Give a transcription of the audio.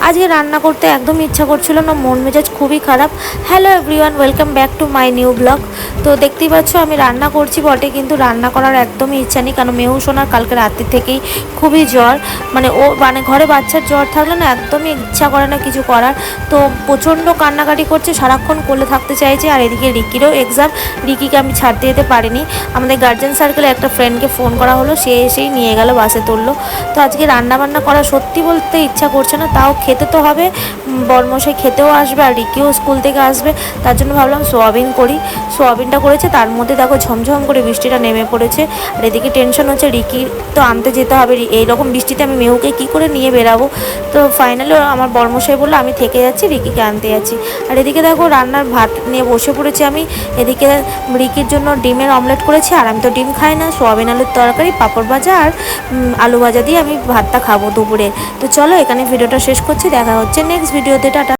আজকে রান্না করতে একদম ইচ্ছা করছিল না, মন মেজাজ খুবই খারাপ। Hello everyone, welcome back to my new blog. তো দেখতেই পাচ্ছ আমি রান্না করছি বটে, কিন্তু রান্না করার একদমই ইচ্ছা নেই, কারণ মেহু সোনার কালকে রাত্রি থেকেই খুবই জ্বর। মানে ঘরে বাচ্চার জ্বর থাকলে না একদমই ইচ্ছা করে না কিছু করার। তো প্রচণ্ড কান্নাকাটি করছে, সারাক্ষণ কোলে থাকতে চাইছে। আর এদিকে রিকিরও এক্সাম, রিকিকে আমি ছাড়তে যেতে পারিনি। আমাদের গার্জেন সার্কেলে একটা ফ্রেন্ডকে ফোন করা হলো, সে এসেই নিয়ে গেল, বাসে তুললো। তো আজকে রান্না বান্না করা সত্যি বলতে ইচ্ছা করছে না, তাও খেতে তো হবে। বরমশাই খেতেও আসবে আর রিকিও স্কুল থেকে আসবে, তার জন্য ভাবলাম সোয়াবিন করি। সোয়াবিনটা করেছে, তার মধ্যে দেখো ঝমঝম করে বৃষ্টিটা নেমে পড়েছে। আর এদিকে টেনশন হচ্ছে, রিকি তো আনতে যেতে হবে। এইরকম বৃষ্টিতে আমি মেহুকে কী করে নিয়ে বেরাবো। তো ফাইনালি আমার বরমশাই বললো আমি থেকে যাচ্ছি, রিকিকে আনতে যাচ্ছি। আর এদিকে দেখো রান্নার ভাত নিয়ে বসে পড়েছি আমি। এদিকে রিকির জন্য ডিমের অমলেট করেছি, আর আমি তো ডিম খাই না। সোয়াবিন আলুর তরকারি, পাঁপড় ভাজা আর আলু ভাজা দিয়ে আমি ভাতটা খাবো দুপুরে। তো চলো এখানে ভিডিওটা শেষ করছি, দেখা হচ্ছে নেক্সট ভিডিওতে, টাটা।